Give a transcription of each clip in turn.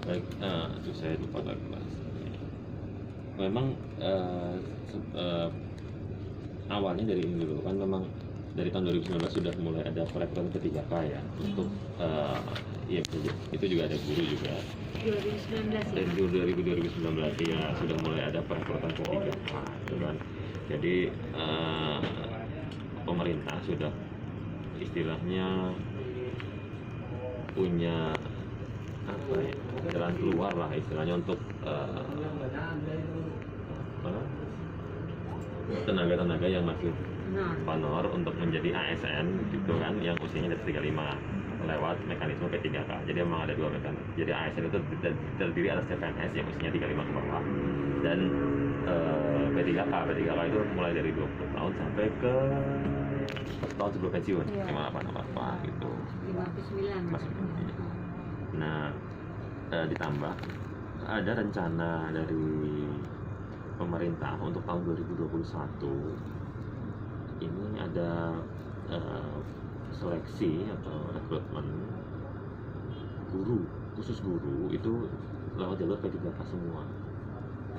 Baik, aduh saya lupa lagi mas. Memang awalnya dari ini dulu kan, memang dari tahun 2019 sudah mulai ada perekrutan P3K ya untuk iya itu juga ada guru juga 2019 dari ya? 2019 ya sudah mulai ada perekrutan P3K gitu kan. Jadi pemerintah sudah istilahnya punya apa ya, jalan keluar lah istilahnya untuk tenaga-tenaga yang masih honor untuk menjadi ASN gitu kan, yang usianya dari 35 lewat mekanisme P3K. Jadi memang ada dua mekanisme. Jadi ASN itu terdiri atas CPNS yang usianya 35 ke bawah dan P3K itu mulai dari 20 tahun sampai ke tahun sebelum pensiun, 58 gitu. 59. Nah, ditambah ada rencana dari pemerintah untuk tahun 2021 ini ada seleksi atau rekrutmen guru, khusus guru itu lewat jalur P3K semua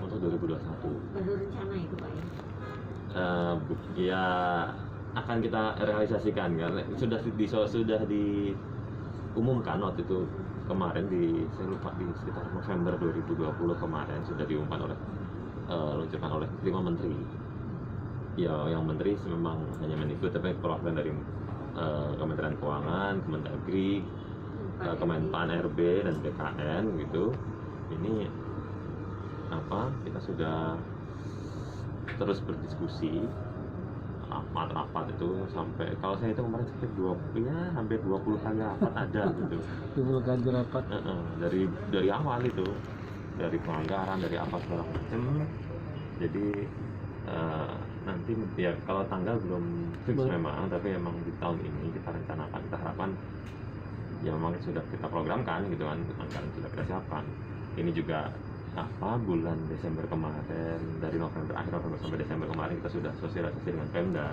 untuk 2021. Baru rencana itu Pak ya? Ya akan kita realisasikan kan, sudah diumumkan waktu itu kemarin saya lupa di sekitar November 2020 kemarin sudah diumumkan luncurkan oleh 5 menteri. Ya, yang menteri memang hanya Mendikbud, tapi perwakilan dari Kementerian Keuangan, Kemendagri, Kemenpan RB dan BKN gitu. Ini kita sudah terus berdiskusi rapat itu sampai, kalau saya itu kemarin hampir 20 kali rapat ada gitu. 20 kali rapat. Dari awal itu, dari penganggaran, dari apa segala macam. Jadi nanti ya kalau tanggal belum fix memang, tapi memang di tahun ini kita rencanakan, kita harapkan ya memang sudah kita programkan gitu kan, anggaran sudah kita siapkan. Ini juga bulan Desember kemarin, dari akhir November sampai Desember kemarin kita sudah sosialisasi dengan Pemda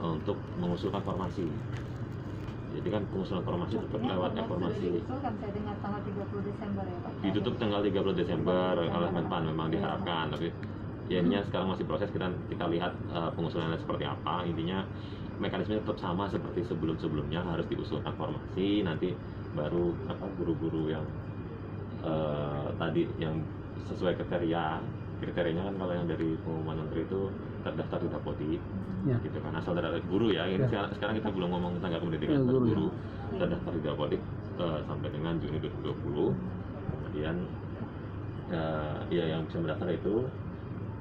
untuk mengusulkan formasi. Jadi kan pengusulan formasi tetap lewat informasi. Itu kan saya dengar tanggal 30 Desember ya Pak? Ditutup tanggal 30 Desember oleh Menpan memang diharapkan, tapi ya intinya sekarang masih proses, kita lihat pengusulannya seperti apa. Intinya mekanismenya tetap sama seperti sebelum-sebelumnya, harus diusulkan formasi, nanti baru guru-guru yang tadi yang sesuai kriterianya kan, kalau yang dari pengumuman menteri itu terdaftar di Dapodi gitu kan, asal dari guru ya. Ini sekarang kita belum ngomong tenaga pendidikan, guru terdaftar di Dapodi sampai dengan Juni 2020. Kemudian ya yang bisa mendaftar itu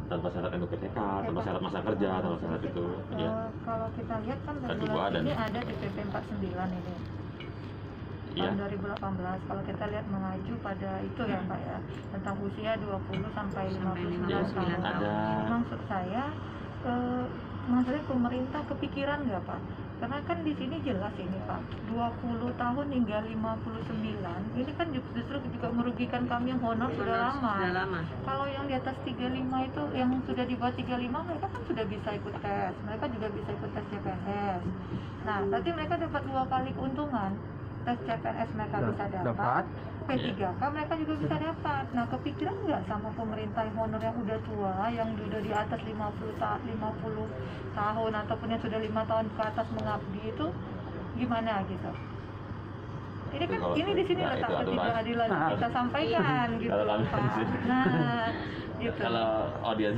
tanpa syarat NUPTK, tanpa syarat masa kerja, tanpa syarat itu ya. Kalau kita lihat kan dan ini ada di PP 49 ini tahun 2018. Kalau kita lihat mengacu pada itu ya Pak ya, tentang usia 20 sampai 59 tahun. Maksud saya maksudnya pemerintah kepikiran nggak Pak? Karena kan di sini jelas ini Pak, 20 tahun hingga 59 ini kan justru juga merugikan kami yang honor sudah lama. Kalau yang di atas 35 itu, yang sudah di bawah 35, mereka kan sudah bisa ikut tes, mereka juga bisa ikut tes CPNS. Nah, berarti mereka dapat 2 kali keuntungan. Tes CPNS mereka bisa dapat, P3K mereka juga bisa dapat. Nah, kepikiran nggak sama pemerintah yang honor yang udah tua, yang udah di atas 50 tahun ataupun yang sudah 5 tahun ke atas mengabdi itu gimana gitu? Ini kan ini di sini letak ketidakadilan kita sampaikan gitu Pak. Nah, gitu. Kalau audiens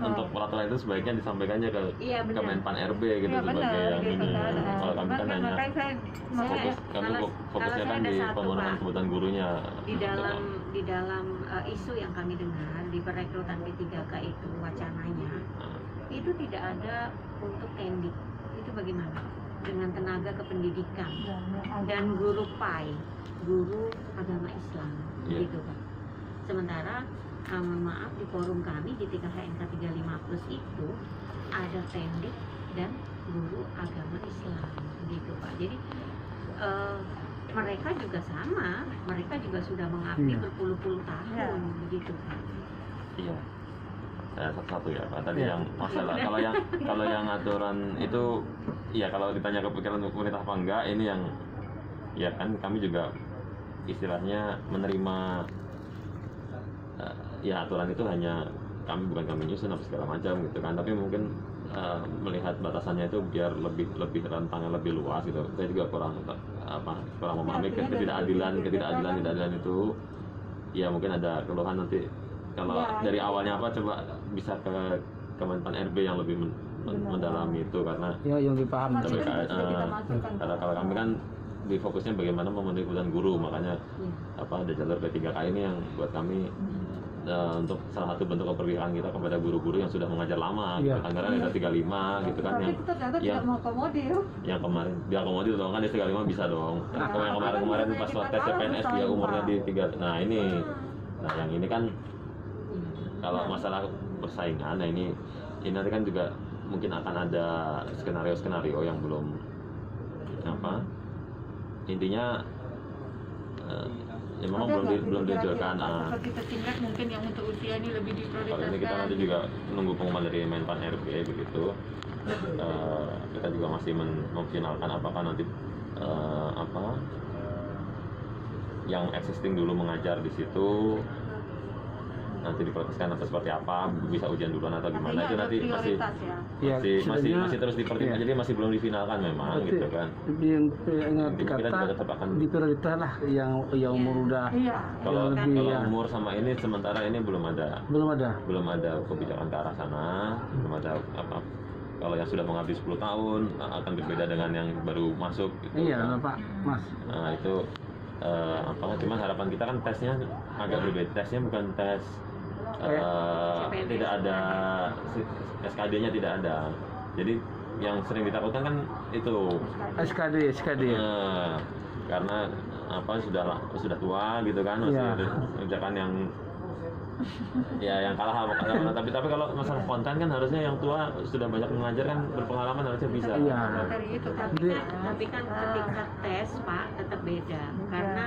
untuk peraturan itu sebaiknya disampaikannya ke Kemenpan RB gitu, sebagai yang gitu ini. Kan. Kalau kami kan hanya fokusnya kan di pemenuhan kebutuhan gurunya. Di dalam isu yang kami dengar di perekrutan P3K itu wacananya itu tidak ada untuk tendik. Itu bagaimana dengan tenaga kependidikan dan guru PAI, guru agama Islam, gitu Pak. Sementara mohon maaf, di forum kami di TKHNK 35 Plus itu ada tendik dan guru agama Islam, gitu Pak. Jadi mereka juga sama, mereka juga sudah mengabdi berpuluh-puluh tahun, begitu Pak. Iya. Satu-satu ya Pak. Tadi yang masalah kalau yang aturan itu ya, kalau ditanya kepikiran pemerintah apa enggak, ini yang ya kan kami juga istilahnya menerima ya aturan itu hanya bukan kami nyusun apa segala macam gitu kan, tapi mungkin melihat batasannya itu biar lebih rentangnya lebih luas gitu. Saya juga kurang memahami ketidakadilan itu. Ya mungkin ada keluhan nanti kalau dari awalnya coba bisa ke Kemenpan RB yang lebih mendalami itu, karena yang dipaham. Karena kalau kami kan di fokusnya bagaimana memenuhi kebutuhan guru, makanya ada jalur P3K ini yang buat kami untuk salah satu bentuk keperpihakan kita kepada guru-guru yang sudah mengajar lama, karena ada 35 gitu kan, tapi kita ternyata tidak mau akomodir. Yang kemarin diakomodir dong kan, di 35 bisa dong. Yang kemarin pas tes CPNS dia umurnya di 3. Nah yang ini kan kalau masalah persaingan, nah ini nanti kan juga mungkin akan ada skenario yang belum intinya ya memang belum diajukan. Seperti tertinggal mungkin yang untuk usia ini lebih diprioritaskan. Kalau ini kita nanti juga menunggu pengumuman dari Menpan RB begitu. Kita juga masih memfinalkan apakah nanti yang existing dulu mengajar di situ nanti diproteskan atau seperti apa, bisa ujian duluan atau gimana, itu nanti masih terus dipertimbangkan. Jadi masih belum difinalkan memang gitu kan. Yang kata diprioritas lah yang umur udah. Kalau umur sama ini sementara ini belum ada kebijakan ke arah sana, belum ada kalau yang sudah mengabdi 10 tahun akan berbeda dengan yang baru masuk gitu. Iya, Pak, Mas. Nah, itu cuman harapan kita kan tesnya agak berbeda. Tesnya bukan tes tidak ada SKD-nya, tidak ada. Jadi yang sering ditakutkan kan itu SKD. Karena sudah tua gitu kan, masih ada kerjakan yang kalah sama tapi kalau masalah konten kan harusnya yang tua sudah banyak mengajar kan, berpengalaman harusnya bisa. Tapi kan ketika tes Pak tetap beda, karena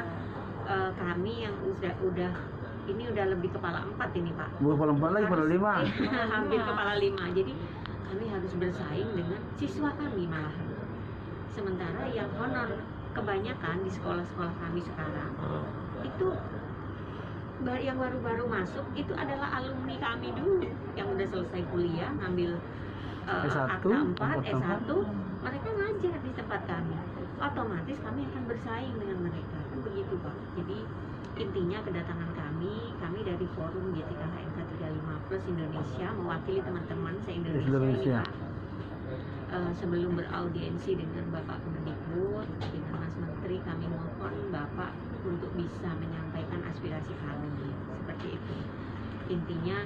kami yang udah lebih kepala 4 ini Pak. Kepala 4 lagi kepala 5. Hampir kepala 5. Jadi kami harus bersaing dengan siswa kami malahan. Sementara yang honor kebanyakan di sekolah-sekolah kami sekarang itu yang baru-baru masuk itu adalah alumni kami dulu yang udah selesai kuliah, ngambil S1, akta 4, S1, mereka ngajar di tempat kami. Otomatis kami akan bersaing dengan mereka, kan begitu Pak. Jadi intinya kedatangan kami dari Forum GTKHMK 35 Plus Indonesia mewakili teman-teman se-Indonesia ini Pak. Sebelum beraudiensi dengan Bapak Kemendikbud, dengan Mas Menteri, kami mohon Bapak untuk bisa menyampaikan aspirasi kami seperti itu. Intinya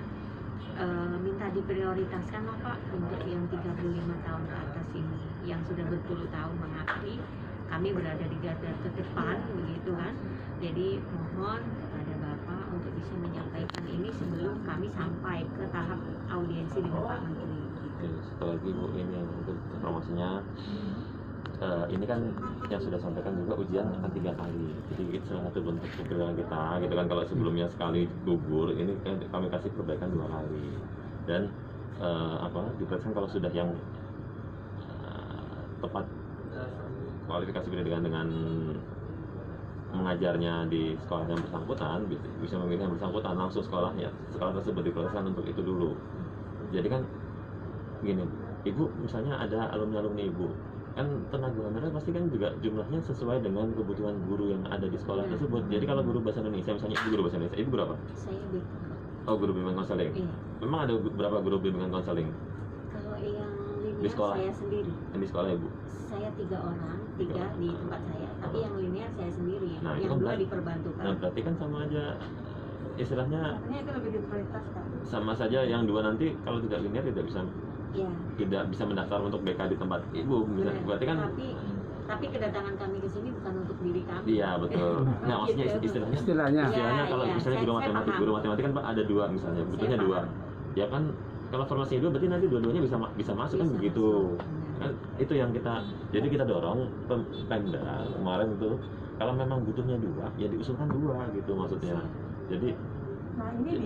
minta diprioritaskan lah Pak untuk yang 35 tahun ke atas ini yang sudah berpuluh tahun mengabdi. Kami berada di garda terdepan begitu kan. Jadi mohon kepada Bapak untuk bisa menyampaikan ini sebelum kami sampai ke tahap audiensi dengan Pak Menteri. Sekali lagi Bu, ini yang untuk informasinya, ini kan yang sudah sampaikan juga ujian akan 3 kali. Jadi itu salah satu bentuk keperluan kita gitu kan. Kalau sebelumnya sekali gugur, ini kan kami kasih perbaikan 2 kali. Dan diperhatikan kalau sudah yang tepat kualifikasi pendidikan dengan mengajarnya di sekolah yang bersangkutan, bisa memilih yang bersangkutan langsung sekolah tersebut diproseskan untuk itu dulu. Jadi kan gini, Ibu misalnya ada alumni Ibu, kan tenaga honorer pasti kan juga jumlahnya sesuai dengan kebutuhan guru yang ada di sekolah tersebut. Jadi kalau guru bahasa Indonesia, misalnya Ibu guru bahasa Indonesia, Ibu guru apa? Saya B. Oh, guru bimbingan konseling. Iya. Memang ada berapa guru bimbingan konseling? Kalau yang linear Di sekolah? saya sendiri. Di sekolah Ibu? Saya 3 orang, 3 di tempat saya. Tapi yang linear saya sendiri. Nah, yang 2 diperbantukan. Nah, berarti kan sama aja istilahnya. Artinya itu lebih diprioritaskan. Sama saja yang 2 nanti kalau tidak linear tidak bisa mendaftar untuk BK di tempat Ibu. Berarti kan. Tapi kedatangan kami ke sini bukan untuk diri kami. Iya, betul. Nah, maksudnya istilahnya kalau misalnya guru matematik kan Pak ada 2 misalnya, butuhnya 2. Ya kan kalau formasinya 2 berarti nanti dua-duanya bisa masuk kan begitu. Kan itu yang kita dorong Pemda kemarin itu, kalau memang butuhnya 2 ya diusulkan 2 gitu maksudnya. Jadi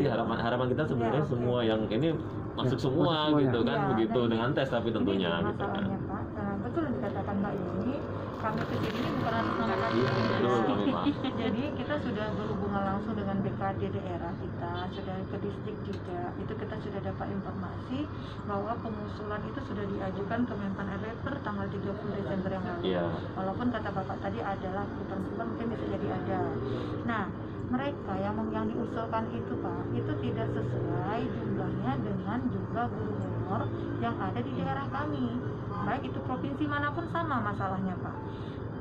harapan kita sebenarnya semua yang ini masuk semua gitu kan, begitu dengan tes tapi tentunya gitu kan. Pak, betul yang dikatakan Mbak Yuni, kami kesini ini bukan atas nama kami. Iya, betul kami Pak. Jadi kita sudah berhubungan langsung dengan BKD daerah kita, sudah ke distrik juga. Itu kita sudah dapat informasi bahwa pengusulan itu sudah diajukan ke Menpan RB per tanggal 30 Desember yang lalu. Iya. Walaupun kata Bapak tadi adalah kebutuhan mungkin bisa jadi ada. Nah, mereka yang diusulkan itu Pak, itu tidak sesuai jumlahnya dengan jumlah guru honor yang ada di daerah kami. Baik itu provinsi manapun sama masalahnya Pak.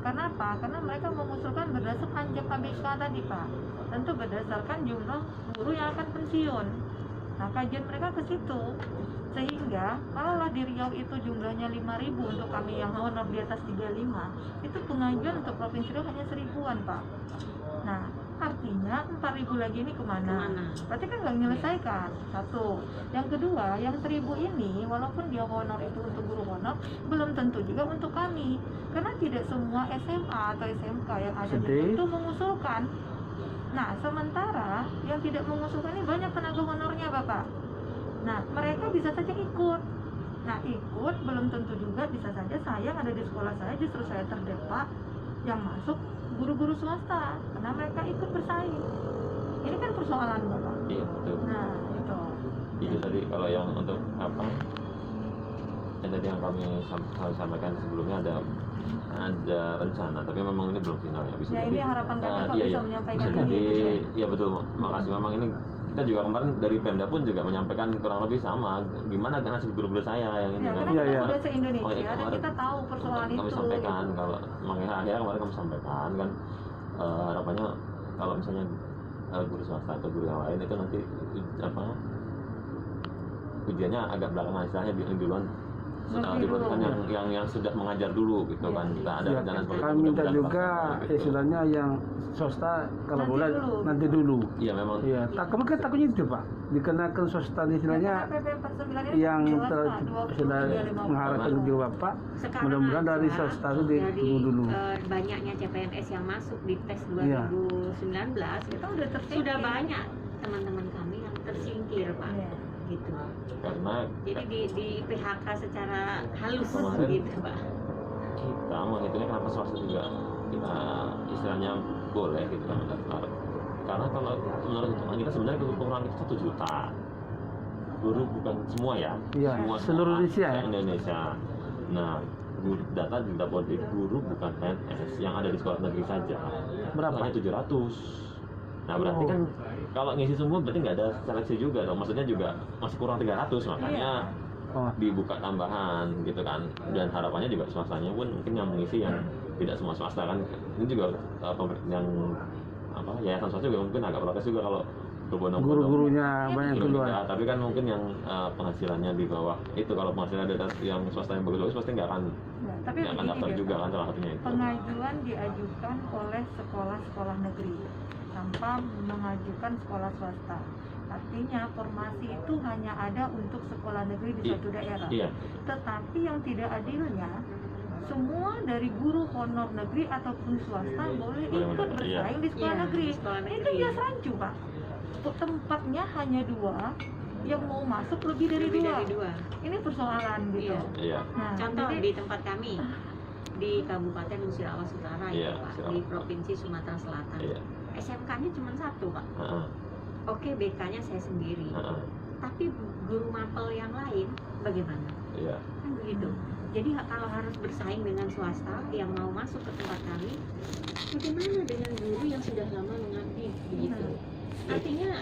Karena apa? Karena mereka mengusulkan berdasarkan jam ABK tadi Pak. Tentu berdasarkan jumlah guru yang akan pensiun. Nah, kajian mereka ke situ. Sehingga kalau di Riau itu jumlahnya 5.000 untuk kami yang honor di atas 35, itu pengajuan untuk provinsi Riau hanya 1.000-an Pak. Nah, artinya 4.000 lagi ini kemana? Berarti kan nggak menyelesaikan. Satu. Yang kedua, yang 1.000 ini walaupun dia honor itu untuk guru honor, belum tentu juga untuk kami. Karena tidak semua SMA atau SMK yang ada di itu mengusulkan. Nah, sementara yang tidak mengusulkan ini banyak tenaga honornya Bapak. Nah, mereka bisa saja ikut. Nah, ikut belum tentu juga, bisa saja saya yang ada di sekolah saya justru saya terdepak yang masuk guru-guru swasta karena mereka ikut bersaing. Ini kan persoalan Bapak. Iya, betul. Nah, itu Tadi kalau yang untuk apa? Yang tadi yang kami sampaikan sebelumnya ada rencana, tapi memang ini belum final ya. Bisa ya, jadi, ini harapan kami Pak bisa menyampaikan bisa jadi, ini. ya betul. Makasih. Memang ini kita juga kemarin dari Pemda pun juga menyampaikan kurang lebih sama. Gimana nasib guru-guru saya yang ini? Ya, kan? karena kita Iya. sudah se-Indonesia Oh, iya, dan kemarin kita tahu persoalan kami itu. sampaikan kalau akhirnya kemarin kami sampaikan kan harapannya kalau misalnya guru swasta atau guru yang lain itu nanti ujiannya agak belakangan, istilahnya duluan dibutuhkan yang sudah mengajar dulu gitu kan. Kita ada Ya, rencana seperti kami itu, minta mudah-mudahan juga terlaksana gitu. istilahnya yang swasta kalau Nanti boleh dulu. nanti dulu. Iya memang. Iya, mungkin takutnya itu Pak, dikenakan swasta istilahnya Ya, PP 49 ini yang jelas, Pak, 20, sudah 50. mengharapkan juga Bapak. Sekarang Mudah-mudahan dari aja, swasta itu dari ditunggu dulu. banyaknya CPNS yang masuk di tes Iya. 2019 Kita udah tersingkir. sudah banyak teman-teman kami yang tersingkir Pak. Iya. Gitu. Karena Jadi di PHK secara halus Kemarin- gitu Pak. kita menghitungnya kenapa swasta juga kita istilahnya boleh gitu kan mendaftar. Karena kalau menurut hitungan kita sebenarnya kekurangan itu 1 juta guru, bukan semua ya, Iya, semua seluruh Indonesia ya. Indonesia. Nah, data Dapodik guru bukan PNS yang ada di sekolah negeri saja Berapa? hanya 700. Nah berarti kan kalau ngisi semua berarti nggak ada seleksi juga dong, maksudnya juga masih kurang 300, makanya Oh, dibuka tambahan gitu kan. Dan harapannya juga swastanya pun mungkin yang mengisi yang tidak semua swasta kan. Ini juga yang yayasan swasta juga mungkin agak protes juga kalau berbondong-bondong guru-gurunya banyak belum keluar. tidak. Tapi kan mungkin yang penghasilannya di bawah itu, kalau penghasilan ada yang swasta yang bagus-bagus pasti nggak akan Ya, tapi nggak akan begini daftar deh, juga Pak. kan, salah satunya itu. Pengajuan diajukan oleh sekolah-sekolah negeri tanpa mengajukan sekolah swasta. Artinya formasi itu hanya ada untuk sekolah negeri di satu daerah. Iya. Tetapi yang tidak adilnya, semua dari guru honor negeri ataupun swasta boleh ikut bersaing di sekolah Iya, negeri. di sekolah Itu negeri. biasa rancu Pak. Tempatnya hanya 2, yang mau masuk lebih dari Lebih 2. dari 2. Ini persoalan gitu. Iya. Iya. Nah, Contoh jadi- di tempat kami di Kabupaten Musirawas Utara Iya, itu Pak, Musirawas. di Provinsi Sumatera Selatan. Iya. SMK-nya cuma 1 Pak. Heeh. Oke, BK-nya saya sendiri. Heeh. Tapi guru mapel yang lain bagaimana? Iya. Kan begitu. Jadi kalau harus bersaing dengan swasta yang mau masuk ke tempat kami, bagaimana dengan guru yang sudah lama mengabdi begitu? Artinya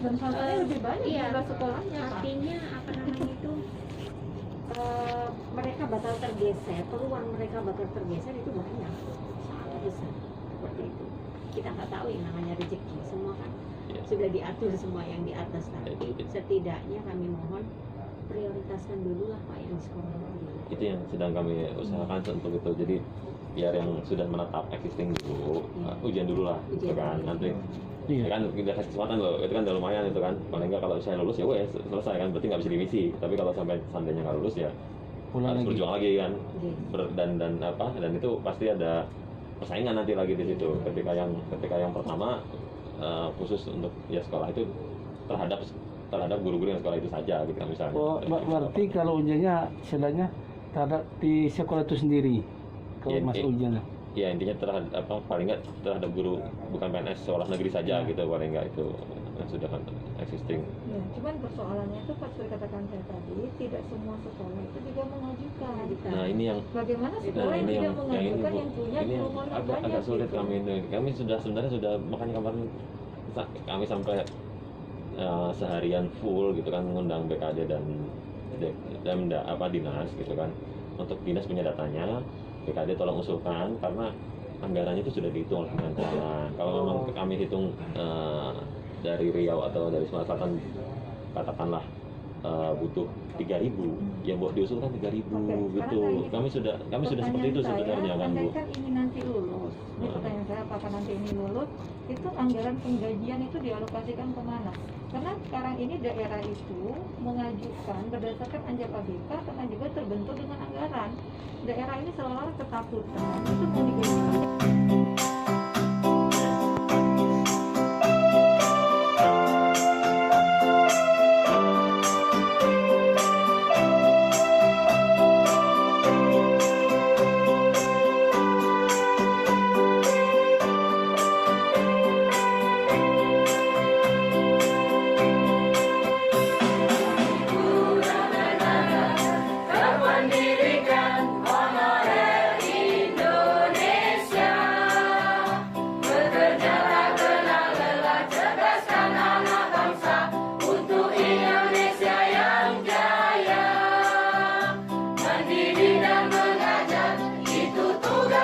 dan swastanya lebih banyak iya, jumlah sekolahnya Pak. artinya apa namanya itu mereka bakal tergeser, peluang mereka bakal tergeser itu banyak, sangat besar seperti itu. Kita nggak tahu yang namanya rezeki, semua kan Iya. sudah diatur semua yang di atas tadi. Setidaknya kami mohon prioritaskan dulu lah Pak yang di sekolah dulu. Itu yang sedang kami usahakan untuk itu. Jadi biar yang sudah menetap existing dulu, ujian dulu lah gitu Ujian kan. dulu. Nanti Iya. ya kan kita kasih kesempatan loh, itu kan udah lumayan itu kan. Paling nggak kalau saya lulus ya wes selesai kan, berarti nggak bisa dimisi. Tapi kalau sampai seandainya nggak lulus ya Pulang harus lagi. berjuang lagi kan. Jadi, Dan itu pasti ada persaingan nanti lagi di situ. Ketika yang pertama khusus untuk ya sekolah itu terhadap guru-guru yang sekolah itu saja gitu kan misalnya. Oh, berarti kalau ujiannya istilahnya terhadap di sekolah itu sendiri. ke Mas Ujian. Ya intinya terhadap paling nggak terhadap guru bukan PNS sekolah negeri saja gitu, paling nggak itu yang sudah kan existing. Ya, cuman persoalannya itu Pak seperti katakan saya tadi, tidak semua sekolah itu juga mengajukan. Nah ini yang Bagaimana sekolah yang tidak mengajukan yang punya ini guru honorer agak banyak sulit gitu. kami sebenarnya sudah makanya kemarin kami sampai seharian full gitu kan mengundang BKD dan dinas gitu kan, untuk dinas punya datanya, BKD tolong usulkan karena anggarannya itu sudah dihitung oleh Kementerian Keuangan. Kalau memang kami hitung dari Riau atau dari Sumatera Selatan katakanlah butuh 3.000, ya buat diusulkan 3.000 gitu. Kami sudah seperti itu sebenarnya kan Bu. Kan ini nanti lulus. Ini pertanyaan saya, apakah nanti ini lulus? Itu anggaran penggajian itu dialokasikan kemana? Karena sekarang ini daerah itu mengajukan berdasarkan Anjak ABK karena juga terbentuk dengan anggaran. Daerah ini seolah-olah ketakutan itu mau digaji.